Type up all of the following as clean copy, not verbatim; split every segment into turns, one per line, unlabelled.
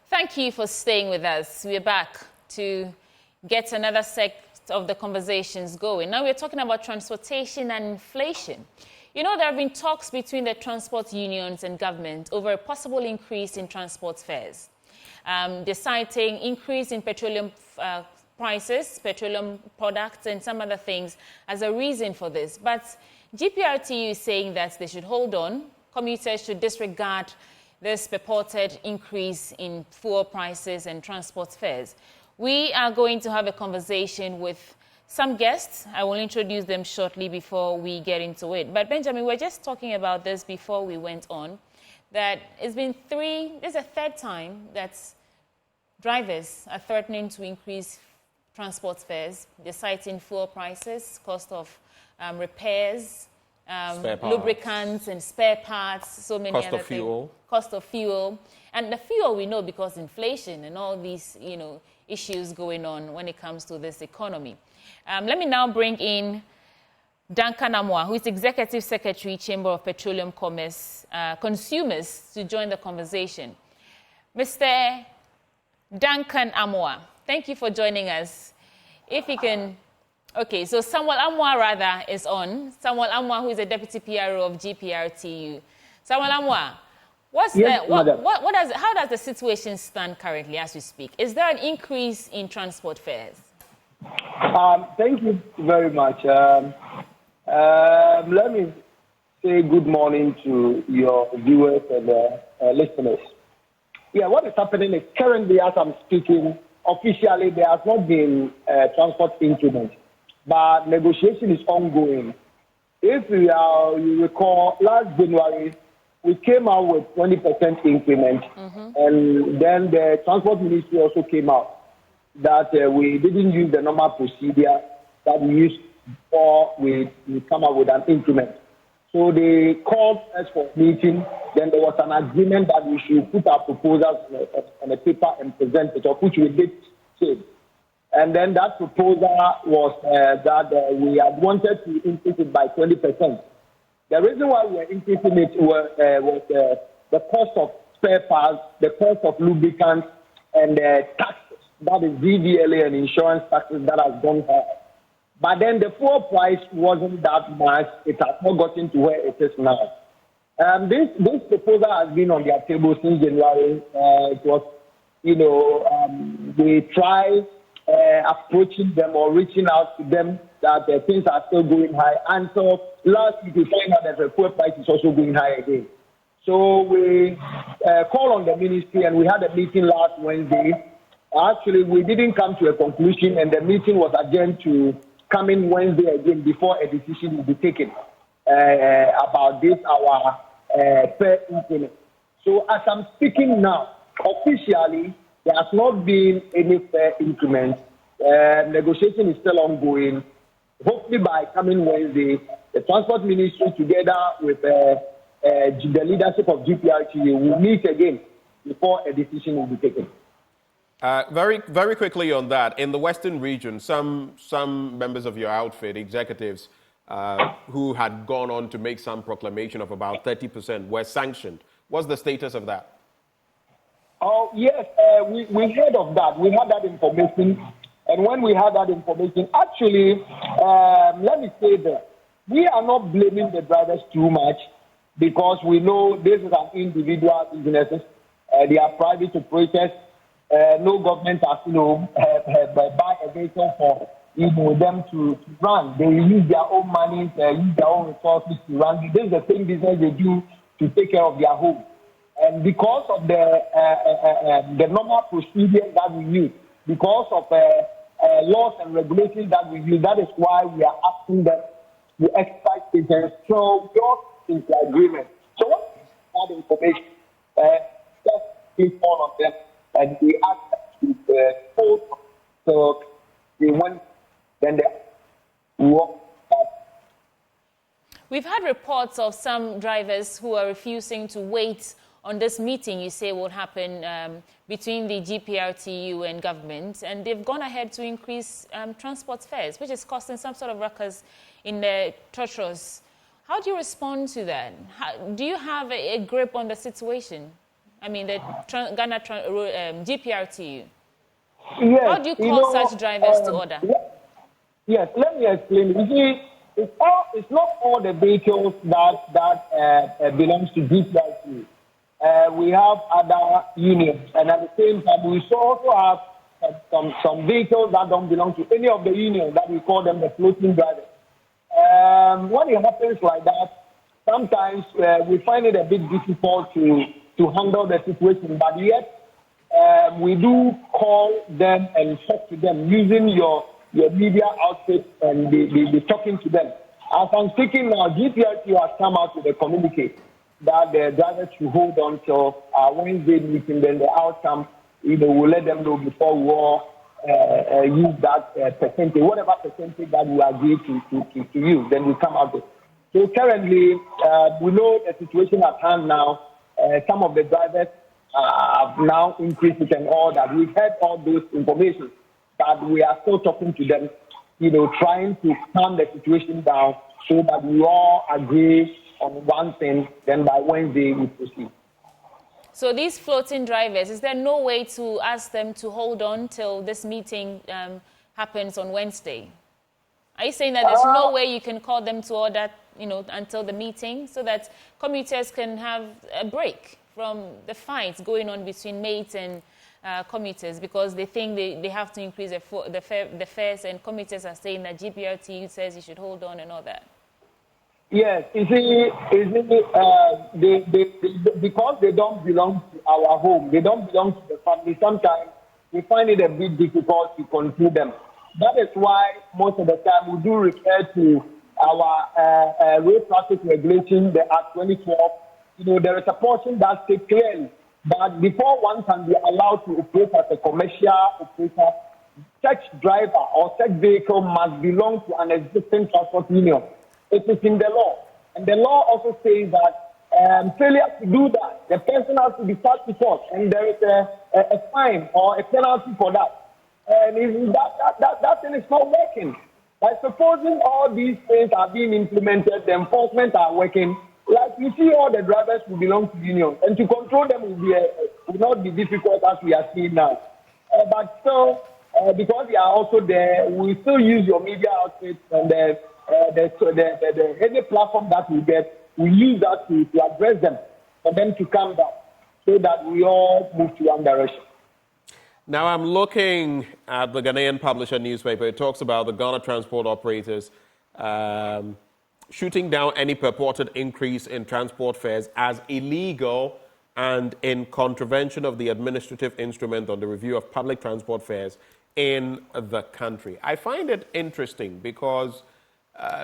Thank you for staying with us. We're back to get another set of the conversations going. Now we're talking about transportation and inflation. You know, there have been talks between the transport unions and government over a possible increase in transport fares. They're citing increase in petroleum prices, petroleum products, and some other things as a reason for this. But GPRTU is saying that they should hold on. Commuters should disregard this purported increase in fuel prices and transport fares. We are going to have a conversation with some guests. I will introduce them shortly before we get into it. But Benjamin, we were just talking about this before we went on, that this is a third time that drivers are threatening to increase transport fares. They're citing fuel prices, cost of repairs, lubricants and spare parts, so many other things. Cost of fuel. And the fuel we know because inflation and all these, issues going on when it comes to this economy. Let me now bring in Duncan Amoah, who is Executive Secretary, Chamber of Petroleum Commerce, Consumers, to join the conversation. Mr. Duncan Amoah, thank you for joining us. If you can... Okay, so Samuel Amoah, rather, is on. Samuel Amoah, who is the Deputy PRO of GPRTU. Samuel Amoah, how does the situation stand currently as we speak? Is there an increase in transport fares?
Thank you very much. Let me say good morning to your viewers and listeners. Yeah, what is happening is currently, as I'm speaking, officially there has not been transport increment, but negotiation is ongoing. If you recall, last January, we came out with 20% increment, and then the Transport Ministry also came out that we didn't use the normal procedure that we used before we come up with an increment. So they called us for a meeting. Then there was an agreement that we should put our proposals on a paper and present it, of which we did say. And then that proposal was that we had wanted to increase it by 20%. The reason why we were increasing it was the cost of spare parts, the cost of lubricants, and taxes. That is DVLA and insurance taxes that has gone up. But then the fuel price wasn't that much. It has not gotten to where it is now. This proposal has been on their table since January. It was, we tried approaching them or reaching out to them that things are still going high. And so last week we find out that the fuel price is also going high again. So we called on the ministry and we had a meeting last Wednesday. Actually, we didn't come to a conclusion and the meeting was adjourned to come in Wednesday again before a decision will be taken about this, our fare increment. So as I'm speaking now, officially, there has not been any fare increment. Negotiation is still ongoing. Hopefully by coming Wednesday, the Transport Ministry together with the leadership of GPRTU will meet again before a decision will be taken.
Very, very quickly on that, in the Western region, some members of your outfit, executives, who had gone on to make some proclamation of about 30% were sanctioned. What's the status of that?
Oh, yes, we heard of that. We had that information. And when we had that information, actually, let me say that we are not blaming the drivers too much because we know this is an individual business. They are private operators. No government has, buy a vehicle for them to run. They use their own money, use their own resources to run. This is the same business they do to take care of their home. And because of the normal procedure that we use, because of laws and regulations that we use, that is why we are asking them to exercise patience. So yours is the agreement. So what is that information? Just keep all of them. And we asked them to hold. So they went, then they walked back.
We've had reports of some drivers who are refusing to wait on this meeting you say will happen between the GPRTU and government, and they've gone ahead to increase transport fares, which is causing some sort of ruckus in the Tortros. How do you respond to that? Do you have a grip on the situation? I mean, the GPRTU.
Yes,
How do you call such drivers to order?
Yes, let me explain. You see, it's not all the vehicles that belongs to GPRTU. We have other unions, and at the same time, we also have some vehicles that don't belong to any of the unions that we call them the floating drivers. When it happens like that, sometimes we find it a bit difficult to handle the situation, but yet we do call them and talk to them using your media outfit and be talking to them. As I'm speaking now, GPRTU has come out with a communique that the drivers should hold on till Wednesday meeting, then the outcome, we'll let them know before we all use that percentage, whatever percentage that we agree to use, then we come out with. So currently, we know the situation at hand now. Some of the drivers have now increased it and all that. We've heard all those information, but we are still talking to them, trying to calm the situation down so that we all agree on one thing, then by Wednesday we proceed.
So these floating drivers, is there no way to ask them to hold on till this meeting happens on Wednesday? Are you saying that there's no way you can call them to order, until the meeting so that commuters can have a break from the fights going on between mates and commuters because they think they have to increase the fares, and commuters are saying that GPRTU says you should hold on and all that?
Yes, you see, because they don't belong to our home, they don't belong to the family, sometimes we find it a bit difficult to control them. That is why most of the time we do refer to our road traffic regulation, the Act 2012. There is a portion that states clearly that before one can be allowed to operate as a commercial operator, such driver or such vehicle must belong to an existing transport union. It is in the law. And the law also says that failure to do that, the person has to be charged with court, and there is a fine or a penalty for that. And that thing is not working. By supposing all these things are being implemented, the enforcement are working, like you see all the drivers who belong to unions, and to control them will not be difficult as we are seeing now. But still, because we are also there, we still use your media outfits and any platform that we get, we use that to address them, for them to calm down, so that we all move to one direction.
Now I'm looking at the Ghanaian Publisher newspaper. It talks about the Ghana transport operators shooting down any purported increase in transport fares as illegal and in contravention of the administrative instrument on the review of public transport fares in the country. I find it interesting because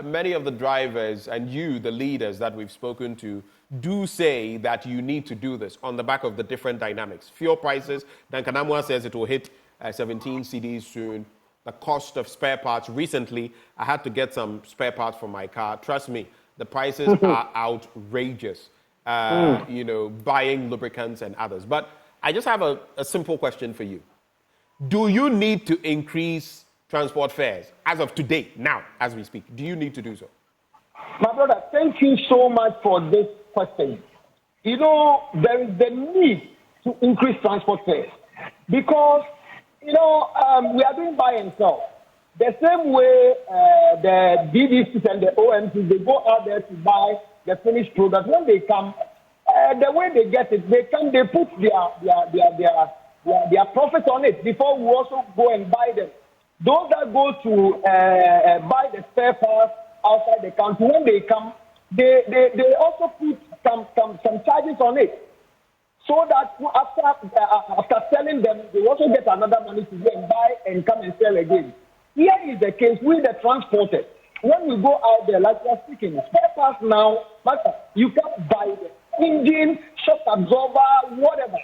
many of the drivers and the leaders that we've spoken to, do say that you need to do this on the back of the different dynamics. Fuel prices, Duncan Amwa says it will hit 17 cedis soon. The cost of spare parts. Recently, I had to get some spare parts for my car. Trust me, the prices are outrageous. Buying lubricants and others. But I just have a simple question for you. Do you need to increase transport fares as of today, now, as we speak? Do you need to do so?
My brother, thank you so much for this question. There is the need to increase transport fares because, we are doing buy and sell. The same way the DDCs and the OMCs, they go out there to buy the finished product. When they come, the way they get it, they put their profit on it before we also go and buy them. Those that go to buy the spare parts outside the country, when they come, they also put some charges on it, so that after selling them, they also get another money to go and buy and come and sell again. Here is the case with the transporters. When we go out there, like we're speaking, spare parts now, you can't buy the engine, shock absorber, whatever.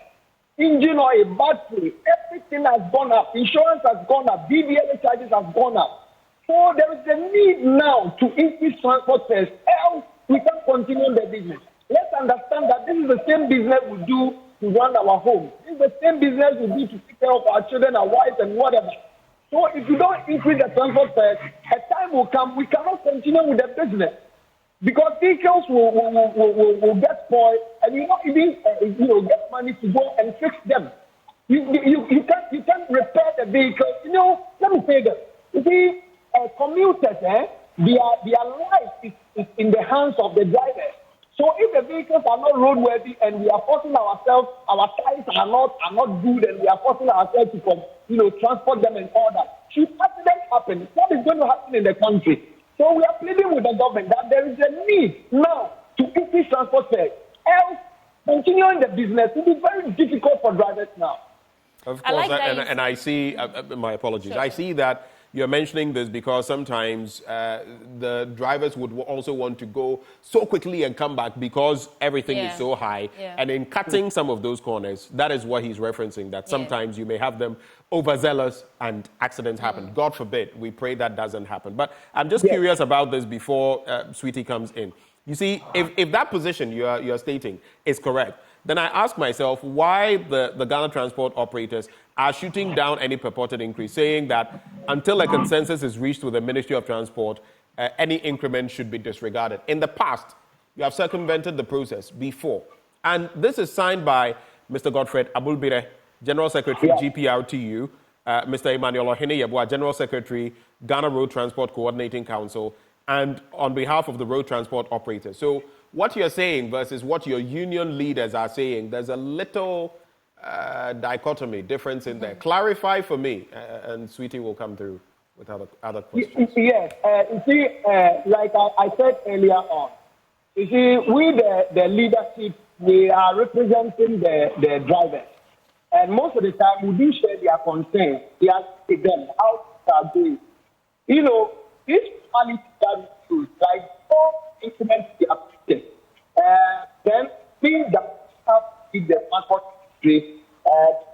Engine oil, battery, everything has gone up. Insurance has gone up. BBLA charges have gone up. So there is a need now to increase transport fares, else we can't continue the business. Let's understand that this is the same business we do to run our home. This is the same business we do to take care of our children, our wives, and whatever. So if you don't increase the transport fares, a time will come we cannot continue with the business. because vehicles will get spoiled, and you not even get money to go and fix them. You can't repair the vehicle. Let me say this. You see, commuters, their life is in the hands of the drivers. So if the vehicles are not roadworthy and we are forcing ourselves, our tires are not good, and we are forcing ourselves to transport them and all that, should accidents happen, what is going to happen in the country? So we are pleading with the government that there is a need now to increase transport fares. Else, continuing the business will be very difficult for drivers now.
Of course, and I see, my apologies, sure. I see that you're mentioning this because sometimes the drivers would also want to go so quickly and come back because everything is so high. Yeah. And in cutting some of those corners, that is what he's referencing, that sometimes you may have them overzealous and accidents happen. God forbid, we pray that doesn't happen. But I'm just curious about this before Sweetie comes in. You see, if that position you're stating is correct, then I ask myself why the Ghana transport operators are shooting down any purported increase, saying that until a consensus is reached with the Ministry of Transport, any increment should be disregarded. In the past, you have circumvented the process before. And this is signed by Mr. Godfred Abulbire, General Secretary, GPRTU, Mr. Emmanuel Ohene Yeboah, General Secretary, Ghana Road Transport Coordinating Council, and on behalf of the road transport operators. So what you're saying versus what your union leaders are saying, there's a little dichotomy, difference in there. Clarify for me, and Sweetie will come through with other questions.
Yes, you see, like I said earlier on, you see, we the leadership, we are representing the drivers. And most of the time, we do share their concerns. We ask them how they are doing. This quality that we choose, like four increments they are putting, then things that have in the transport industry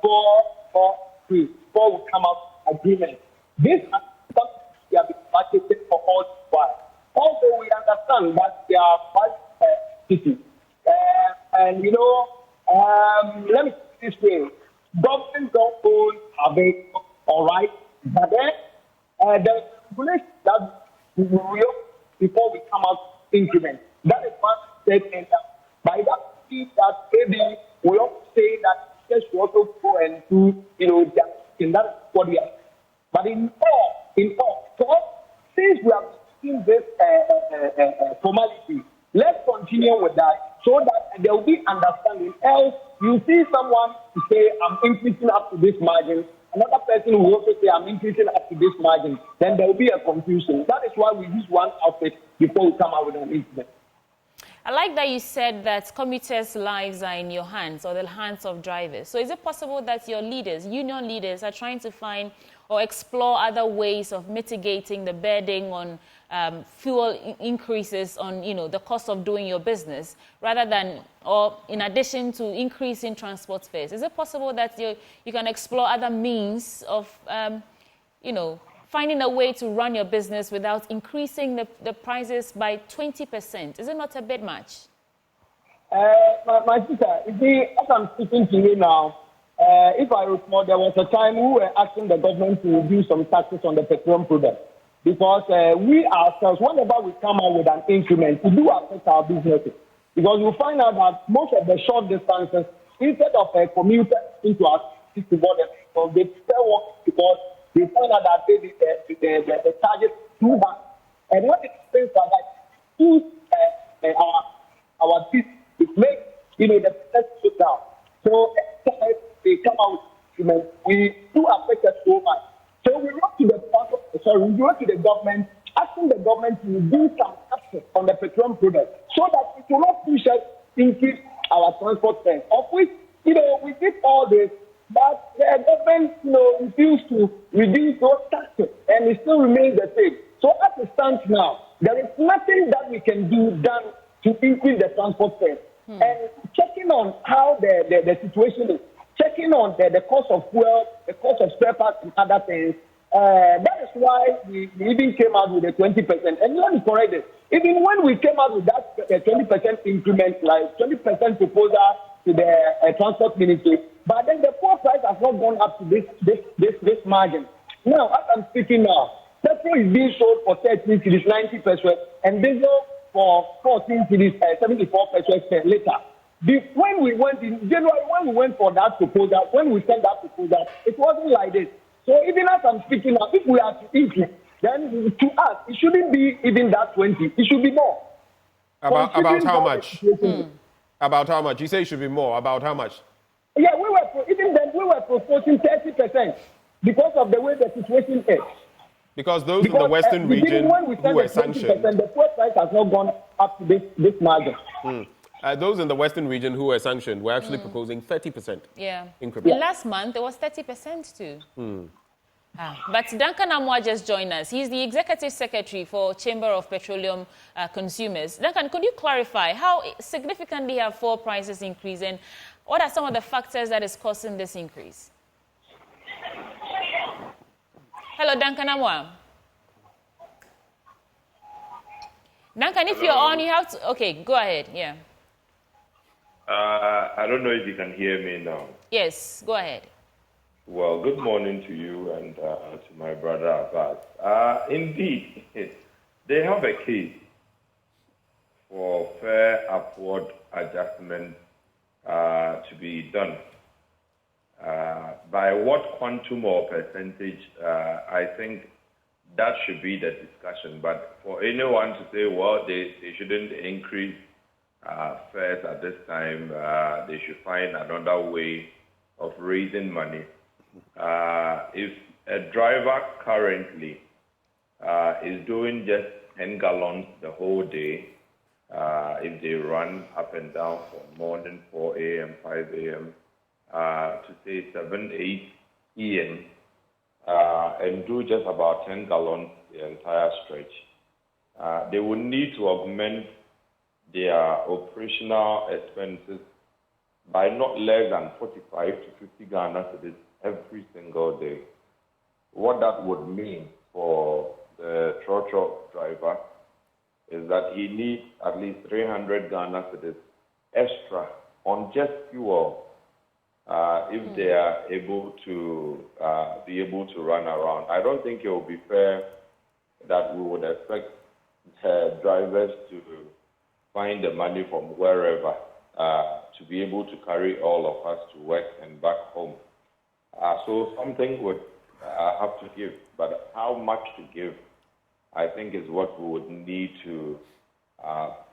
before we come out agreement. This is something we have been practicing for all this while. Also, we understand that there are 5 cities. And let me put this way. Government don't own a vehicle, all right? But then the regulation that we will before we come out increment. That is one statement. By that means that maybe we also say that just we also go and do, and that's what we are. But in all, so since we are doing this formality, let's continue with that so that there will be understanding. Else, you see someone say, I'm increasing up to this margin. Another person will also say, I'm increasing up to this margin. Then there will be a confusion. That is why we use one outfit before we come out with an incident.
I like that you said that commuters' lives are in your hands or the hands of drivers. So is it possible that your leaders, union leaders, are trying to find or explore other ways of mitigating the burden on fuel increases on, the cost of doing your business, rather than, or in addition to increasing transport fares? Is it possible that you can explore other means of, finding a way to run your business without increasing the prices by 20%? Is it not a bit much?
My sister, you see, as I'm speaking to you now, if I recall, there was a time we were asking the government to reduce some taxes on the petroleum products. Because we ourselves, whenever we come out with an increment, we do affect our businesses. Because we find out that most of the short distances, instead of a commuter into our city to board the they prefer walk because they find out that the charges too high. And what it explains that our city, it makes the business go down. So every time they come out with increment, we do affect us so much. So we wrote to the government, asking the government to do some action on the petroleum product so that it will not push us to increase our transport fares. Of which, we did all this, but the government, refused to reduce those taxes, and it still remains the same. So as it stands now, there is nothing that we can do done to increase the transport fares. And checking on how the situation is, checking on the cost of fuel, the cost of spare parts and other things, that is why we even came out with a 20%. And let me correct this. Even when we came out with that 20% increment, like 20% proposal to the transport ministry, but then the fuel price has not gone up to this margin. Now, as I'm speaking now, petrol is being sold for 30 to 90%, and diesel for 14 cities, 74 pesos per liter. When we went in January, when we went for that proposal, when we sent that proposal, it wasn't like this. So even as I'm speaking now, if we are to eat it, then to us, it shouldn't be even that 20. It should be more.
About how much? About how much? You say it should be more. About how much?
Yeah, even then we were proposing 30% because of the way the situation is.
Because those in the Western region who were sanctioned,
the fuel price has not gone up to this margin.
Those in the Western region who were sanctioned were actually proposing 30% increment.
Last month, there was 30% too. But Duncan Amwa just joined us. He's the Executive Secretary for Chamber of Petroleum Consumers. Duncan, could you clarify how significantly have fuel prices increased and what are some of the factors that is causing this increase? Hello, Duncan Amwa. Duncan, if you're on, you have to... Okay, go ahead. Yeah.
I don't know if you can hear me now.
Yes, go ahead.
Well, good morning to you and to my brother Abbas. Indeed, they have a case for fair upward adjustment to be done. By what quantum or percentage, I think that should be the discussion. But for anyone to say, well, they shouldn't increase fares at this time, they should find another way of raising money. If a driver currently is doing just 10 gallons the whole day, if they run up and down from morning 4 a.m., 5 a.m., to say 7, 8 p.m., and do just about 10 gallons the entire stretch, they will need to augment their operational expenses by not less than 45 to 50 Ghana cedis every single day. What that would mean for the truck driver is that he needs at least 300 Ghana cedis extra on just fuel if they are able to be able to run around. I don't think it will be fair that we would expect drivers to find the money from wherever to be able to carry all of us to work and back home. So something would have to give, but how much to give, I think is what we would need to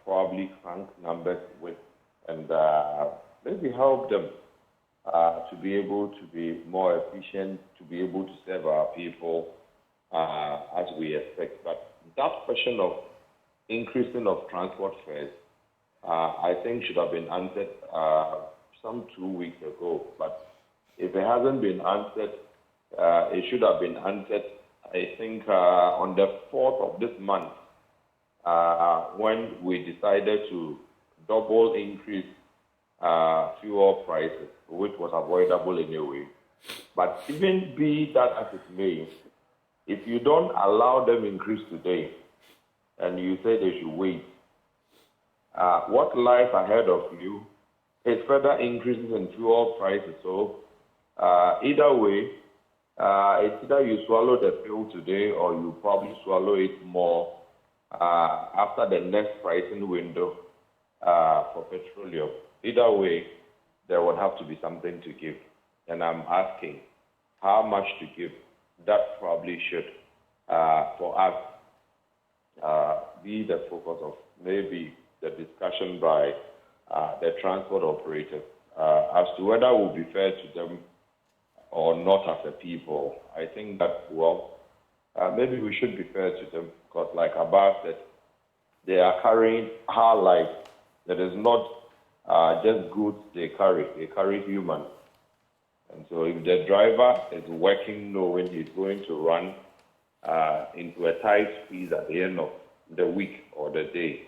probably crank numbers with and maybe help them to be able to be more efficient, to be able to serve our people as we expect. But that question of increasing of transport fares, I think should have been answered some 2 weeks ago. But if it hasn't been answered, it should have been answered, I think, on the 4th of this month, when we decided to double increase fuel prices, which was avoidable anyway. But even be that as it may, if you don't allow them increase today, and you say they should wait, what lies ahead of you is further increases in fuel prices. So either way, it's either you swallow the pill today or you probably swallow it more after the next pricing window for petroleum. Either way, there would have to be something to give. And I'm asking how much to give. That probably should, for us, be the focus of maybe the discussion by the transport operators as to whether it will be fair to them or not as a people. I think that, well, maybe we should be fair to them because, like Abbas said, they are carrying our life. That is not just goods they carry humans. And so if the driver is working knowing he's going to run into a tight squeeze at the end of the week or the day,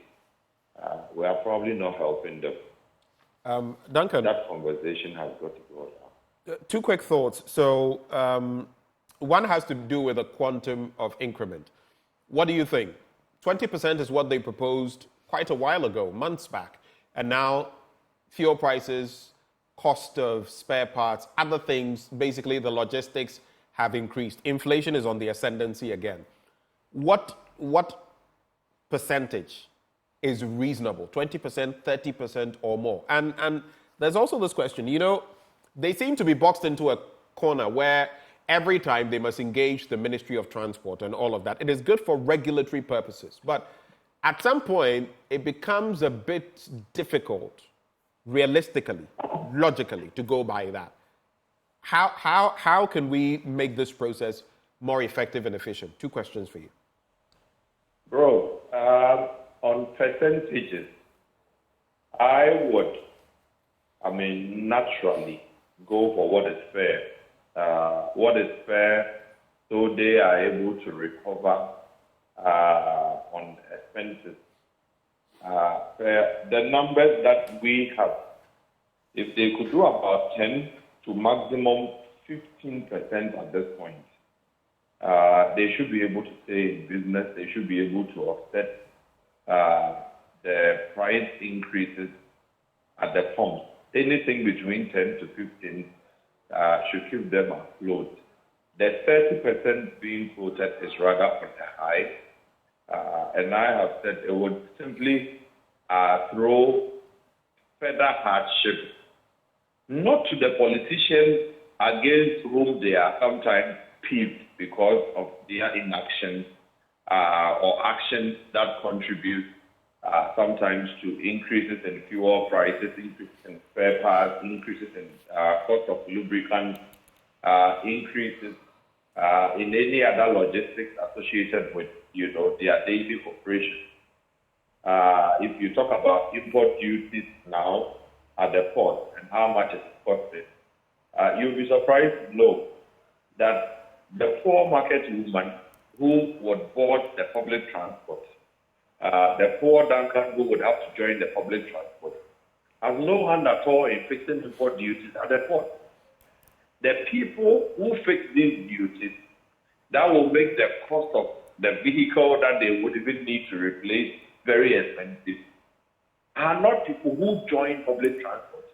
we are probably not helping them.
Duncan,
that conversation has got to go down.
Two quick thoughts. So one has to do with the quantum of increment. What do you think? 20% is what they proposed quite a while ago, months back. And now fuel prices, cost of spare parts, other things, basically the logistics have increased. Inflation is on the ascendancy again. What percentage is reasonable? 20%, 30%, or more? And there's also this question, they seem to be boxed into a corner where every time they must engage the Ministry of Transport and all of that. It is good for regulatory purposes, but at some point, it becomes a bit difficult, realistically, logically, to go by that. How can we make this process more effective and efficient? 2 questions for you.
Bro, on percentages, I would, naturally go for what is fair. What is fair so they are able to recover on expenses. The numbers that we have, if they could do about 10 to maximum 15% at this point, they should be able to stay in business. They should be able to offset the price increases at the pump. Anything between 10 to 15 should keep them afloat. The 30% being quoted is rather on the high. And I have said it would simply throw further hardship, not to the politicians against whom they are sometimes peeved because of their inaction or actions that contribute sometimes to increases in fuel prices, increases in spare parts, increases in cost of lubricants, increases in any other logistics associated with, their daily operation. If you talk about import duties now at the port and how much it's costing, you'll be surprised to know that the poor market woman who would board the public transport, the poor Duncan who would have to join the public transport, has no hand at all in fixing import duties at the port. The people who fix these duties, that will make the cost of the vehicle that they would even need to replace very expensive, are not people who join public transport.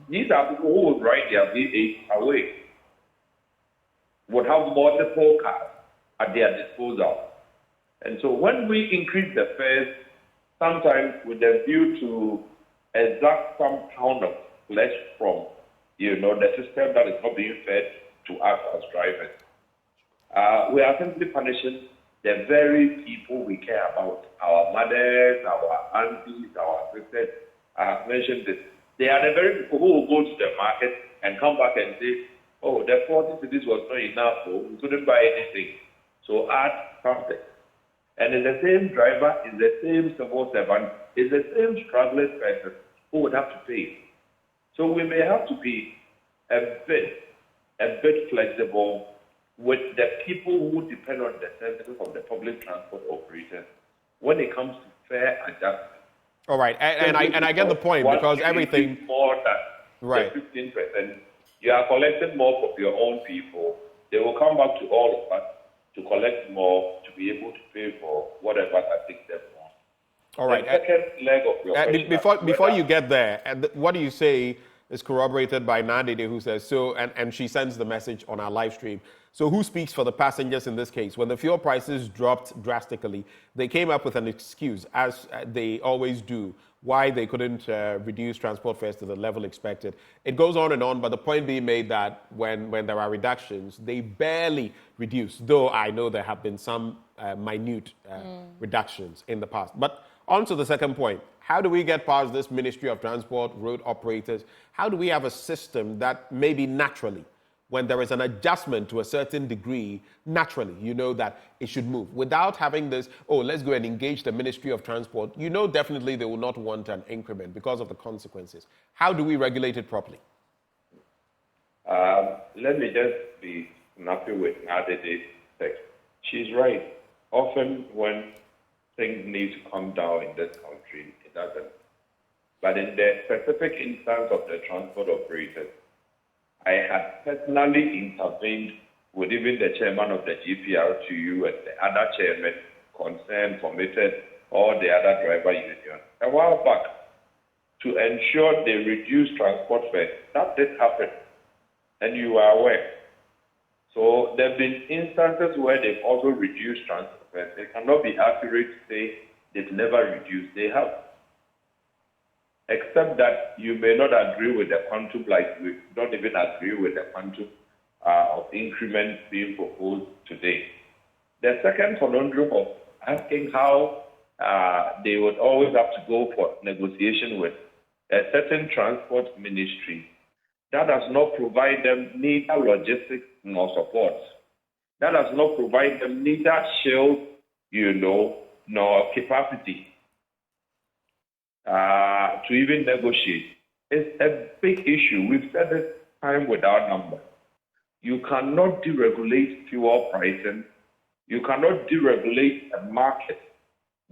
These are people who would ride their V8 away, would have multiple cars at their disposal. And so when we increase the fares, sometimes with a view to exact some pound of flesh from, the system that is not being fed to us as drivers, we are simply punishing the very people we care about, our mothers, our aunties, our sisters. I have mentioned this. They are the very people who will go to the market and come back and say, oh, the 40 cities was not enough, so we couldn't buy anything. So add something. And it's the same driver, it's the same civil servant, it's the same struggling person who would have to pay. So we may have to be a bit flexible with the people who depend on the services of the public transport operators when it comes to fare adjustment.
All right, and I get the point, because everything
more than
right.
the 15%, you are collecting more from your own people. They will come back to all of us to collect more to be able to pay for whatever that takes them on.
All right.
The second leg of your question,
before you get there, what do you say is corroborated by Nadide, who says so, and she sends the message on our live stream. So who speaks for the passengers in this case? When the fuel prices dropped drastically, they came up with an excuse, as they always do, why they couldn't reduce transport fares to the level expected. It goes on and on, but the point being made that when there are reductions, they barely reduce, though I know there have been some minute reductions in the past. But on to the second point. How do we get past this Ministry of Transport, road operators? How do we have a system that maybe naturally, when there is an adjustment to a certain degree, naturally, that it should move without having this, let's go and engage the Ministry of Transport. Definitely they will not want an increment because of the consequences. How do we regulate it properly?
Let me just be snappy with Nadide's text. She's right. Often when things need to come down in this country, it doesn't. But in the specific instance of the transport operators, I had personally intervened with even the chairman of the GPRTU and the other chairman concerned, committed, or the other driver union a while back to ensure they reduce transport fares. That did happen, and you are aware. So there have been instances where they've also reduced transport fares. It cannot be accurate to say they've never reduced, they have. Except that you may not agree with the quantum, like we don't even agree with the quantum of increment being proposed today. The second conundrum of asking how they would always have to go for negotiation with a certain transport ministry that does not provide them neither logistics nor support. That does not provide them neither shield, nor capacity to even negotiate. It's a big issue. We've said this time without number. You cannot deregulate fuel pricing. You cannot deregulate a market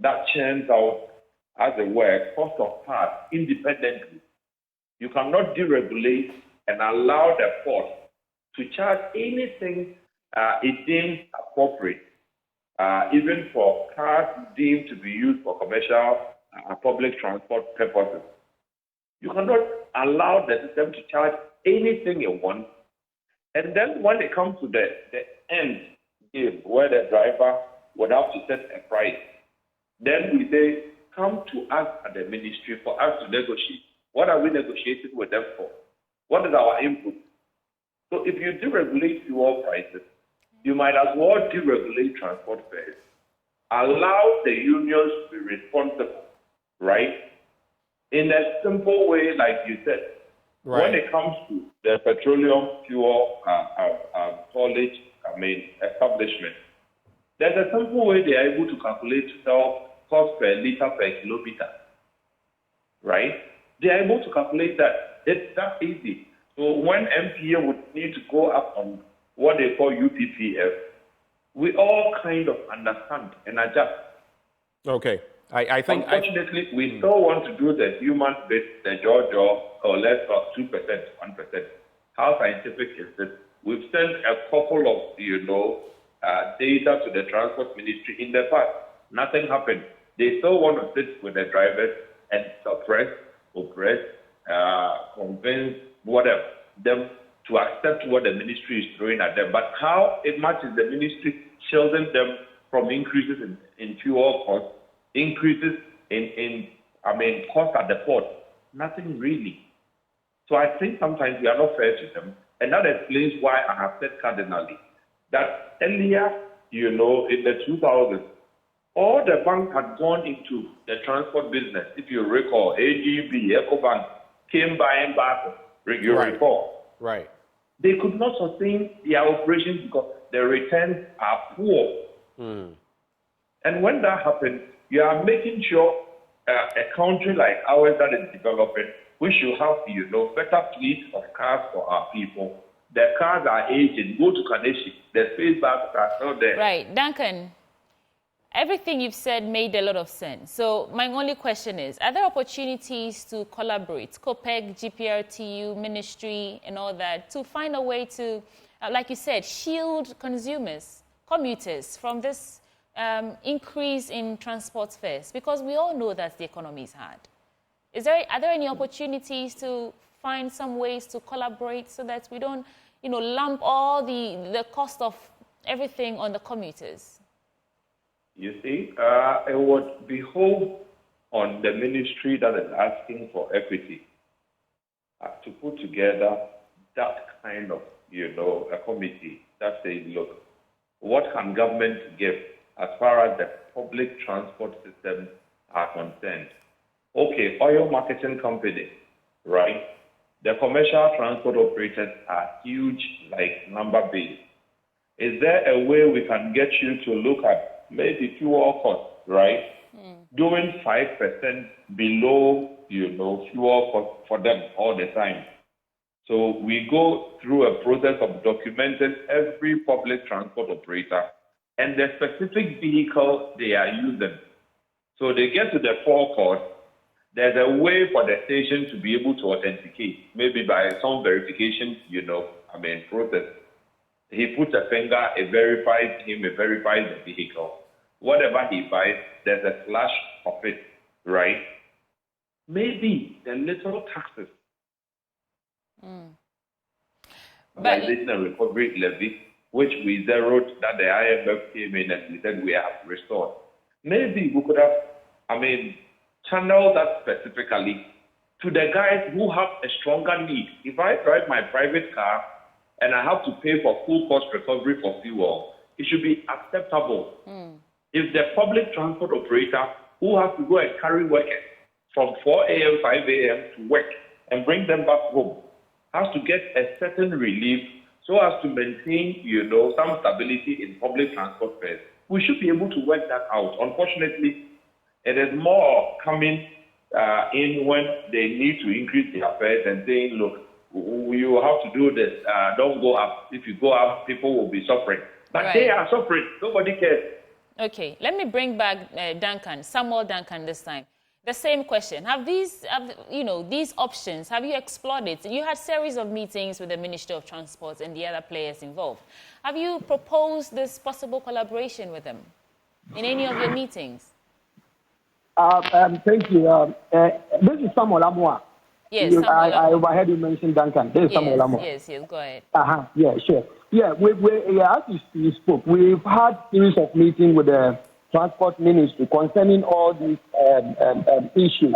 that churns out, as it were, cost of parts independently. You cannot deregulate and allow the port to charge anything it deems appropriate, even for cars deemed to be used for commercial public transport purposes. You cannot allow the system to charge anything it wants. And then when it comes to the end game, where the driver would have to set a price, then we say, come to us at the ministry for us to negotiate. What are we negotiating with them for? What is our input? So if you deregulate fuel prices, you might as well deregulate transport fares. Allow the unions to be responsible, right? In a simple way, like you said,
right.
When it comes to the petroleum fuel haulage, establishment, there's a simple way they are able to calculate to sell cost per liter per kilometer, right? They are able to calculate that. It's that easy. So when MPA would need to go up on what they call UPPF, we all kind of understand and adjust.
Okay. I think...
Unfortunately, we still want to do the human bit, the jaw, or let's talk 2%, 1%. How scientific is this? We've sent a couple of, data to the transport ministry in the past. Nothing happened. They still want to sit with the drivers and suppress, oppress, convince, whatever, them to accept what the ministry is throwing at them. But how much is the ministry shielding them from increases in fuel costs, increases in cost at the port? Nothing really. So I think sometimes we are not fair to them. And that explains why I have said cardinally that earlier, in the 2000s, all the banks had gone into the transport business. If you recall, AGB, EcoBank came buying back, you recall.
Right.
They could not sustain their operations because the returns are poor. And when that happens, you are making sure a country like ours that is developing, we should have, better fleet of cars for our people. The cars are aging. Go to Kaneshi. The space bars are not there.
Right. Duncan, everything you've said made a lot of sense. So my only question is, are there opportunities to collaborate, COPEC, GPRTU, ministry, and all that, to find a way to, like you said, shield consumers, commuters, from this increase in transport fares? Because we all know that the economy is hard. Are there any opportunities to find some ways to collaborate so that we don't, lump all the cost of everything on the commuters?
You see, it would behoove on the ministry that is asking for equity to put together that kind of, a committee that says, look, what can government give as far as the public transport systems are concerned? Okay, oil marketing company, right? The commercial transport operators are huge, like number-based. Is there a way we can get you to look at maybe fuel costs, right? Doing 5% below, fuel costs for them all the time. So we go through a process of documenting every public transport operator and the specific vehicle they are using. So they get to the forecourt. There's a way for the station to be able to authenticate, maybe by some verification, process. He puts a finger, it verifies him, it verifies the vehicle. Whatever he buys, there's a flash of it, right? Maybe the little taxes, mobilization and recovery levy, which we zeroed, that the IMF came in and we said we have restored. Maybe we could have channel that specifically to the guys who have a stronger need. If I drive my private car and I have to pay for full cost recovery for fuel, it should be acceptable. If the public transport operator who has to go and carry workers from 4 a.m., 5 a.m. to work and bring them back home has to get a certain relief so as to maintain, some stability in public transport fares, we should be able to work that out. Unfortunately, it is more coming in when they need to increase their fares and saying, look, you have to do this. Don't go up. If you go up, people will be suffering. But They are suffering. Nobody cares.
Okay, let me bring back Samuel Duncan this time. The same question. Have these options, have you explored it? You had a series of meetings with the Ministry of Transport and the other players involved. Have you proposed this possible collaboration with them in any of your meetings?
Thank you. This is Samuel Amwa.
Yes,
I overheard you mention Duncan. This is Samuel Amwa.
Yes, go ahead.
Yeah, sure. Yeah, as you spoke, we've had a series of meetings with the Transport Ministry concerning all these issues.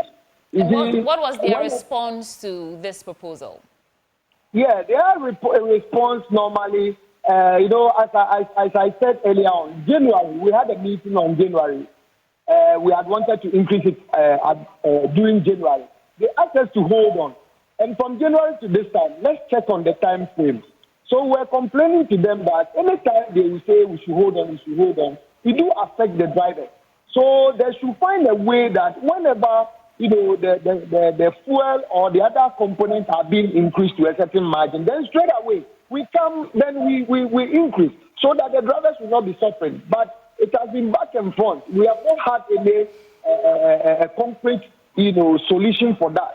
What was their response to this proposal?
Yeah, their response normally, as I said earlier on, January, we had a meeting on January. We had wanted to increase it during January. They asked us to hold on. And from January to this time, let's check on the time frame. So we're complaining to them that anytime they will say we should hold on, it do affect the driver. So they should find a way that whenever the fuel or the other components are being increased to a certain margin, then straight away we increase so that the drivers will not be suffering. But it has been back and front. We have not had a concrete solution for that.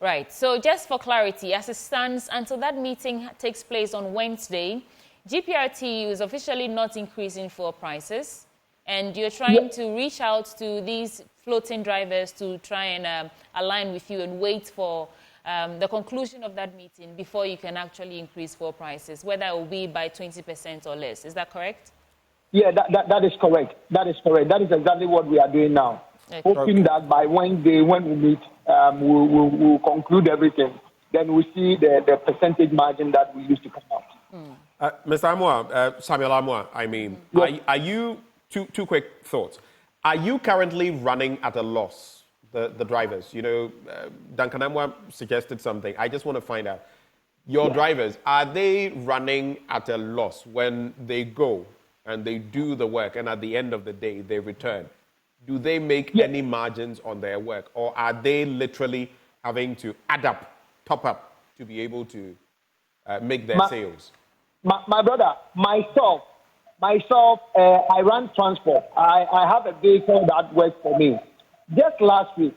Right. So just for clarity, as it stands, until that meeting takes place on Wednesday, GPRTU is officially not increasing fuel prices, and you're trying to reach out to these floating drivers to try and align with you and wait for the conclusion of that meeting before you can actually increase fuel prices, whether it will be by 20% or less. Is that correct?
Yeah, that is correct. That is correct. That is exactly what we are doing now. Okay. Hoping that by Wednesday, when we meet, we'll conclude everything. Then we see the percentage margin that we used to come out.
Mr. Amwa, Samuel Amwa, yes. Are you, two quick thoughts. Are you currently running at a loss, the drivers? Duncan Amwa suggested something. I just want to find out. Your drivers, are they running at a loss when they go and they do the work and at the end of the day they return? Do they make any margins on their work, or are they literally having to top up to be able to make their sales?
My brother, myself, I run transport. I have a vehicle that works for me. Just last week,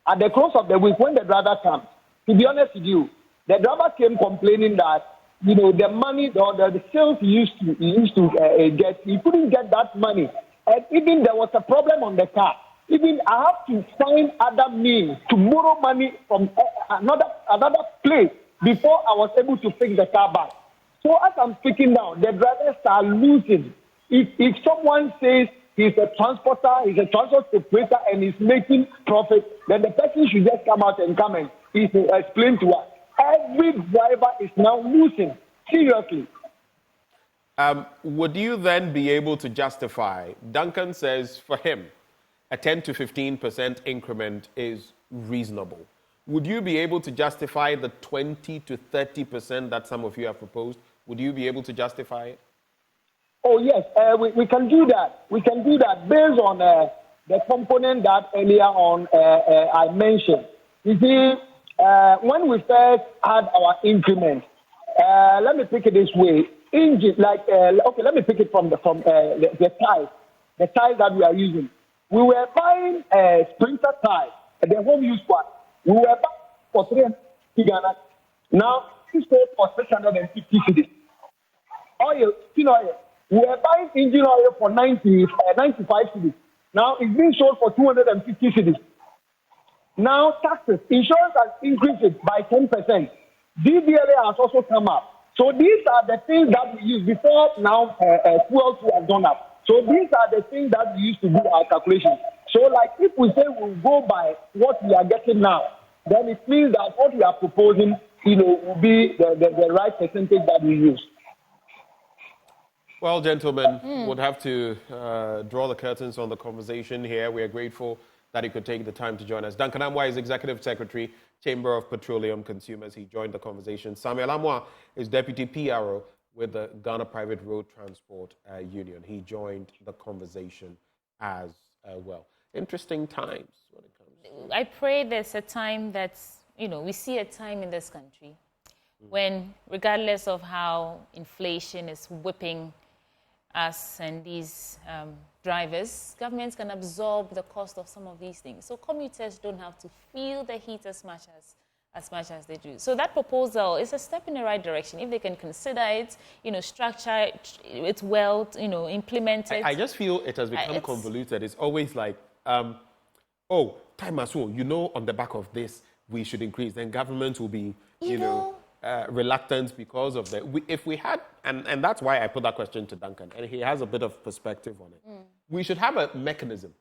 at the close of the week, when the driver comes, to be honest with you, the driver came complaining that the money or the sales he used to get, he couldn't get that money. And even there was a problem on the car. Even I have to find other means to borrow money from another place before I was able to fix the car back. So as I'm speaking now, the drivers are losing. If someone says he's a transporter, he's a transport operator, and he's making profit, then the person should just come out and explain to us. Every driver is now losing. Seriously.
Would you then be able to justify, Duncan says for him, a 10 to 15% increment is reasonable. Would you be able to justify the 20 to 30% that some of you have proposed? Would you be able to justify it?
Oh, yes, we can do that. We can do that based on the component that earlier on I mentioned. You see, when we first had our increment, let me pick it this way. Let me pick it from the ties that we are using. We were buying a Sprinter tie, the home use one. We were buying for 350 Ghana. Now it's sold for 650 cedis. Oil, we were buying engine oil for 95 cedis. Now it's being sold for 250 cedis. Now taxes, insurance has increased by 10%. DVLA has also come up. So these are the things that we use before now fuel has gone up. So these are the things that we used to do our calculations. So, like, if we say we'll go by what we are getting now, then it means that what we are proposing, will be the right percentage that we use.
Well, gentlemen, would have to draw the curtains on the conversation here. We are grateful that he could take the time to join us. Duncan Amwa is Executive Secretary, Chamber of Petroleum Consumers. He joined the conversation. Samuel Amwa is Deputy PRO with the Ghana Private Road Transport Union. He joined the conversation as well. Interesting times when it comes to...
I pray there's a time that's, we see a time in this country when, regardless of how inflation is whipping us and these drivers, governments can absorb the cost of some of these things. So commuters don't have to feel the heat as much as they do. So that proposal is a step in the right direction. If they can consider it, structure it well, implement it.
I just feel it has become convoluted. It's always like, time as well, on the back of this, we should increase. Then government will be, reluctant because of that. If we had, and that's why I put that question to Duncan, and he has a bit of perspective on it. We should have a mechanism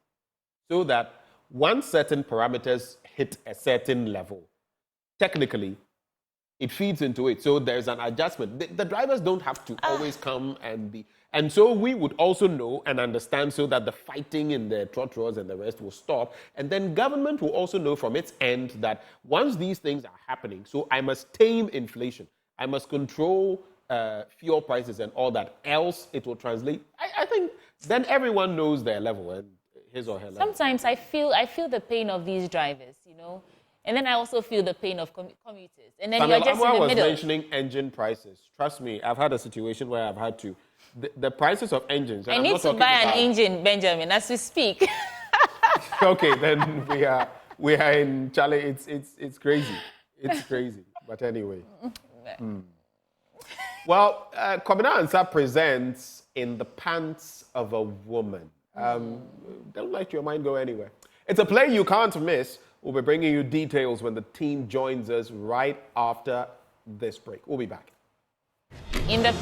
so that once certain parameters hit a certain level, technically, it feeds into it. So there's an adjustment. The drivers don't have to always come and be. And so we would also know and understand so that the fighting in the trotros and the rest will stop. And then government will also know from its end that once these things are happening, so I must tame inflation. I must control fuel prices and all that. Else it will translate. I think then everyone knows their level and his or her level.
Sometimes I feel the pain of these drivers, And then I also feel the pain of commuters. And then you're just in the middle.
I was mentioning engine prices. Trust me, I've had a situation where I've had to. The prices of engines.
I need to buy an engine, Benjamin, as we speak.
Okay, then we are in Charlie. It's crazy. It's crazy. But anyway. Well, Kwabena Ansah presents In the Pants of a Woman. Don't let your mind go anywhere. It's a play you can't miss. We'll be bringing you details when the team joins us right after this break. We'll be back.
In the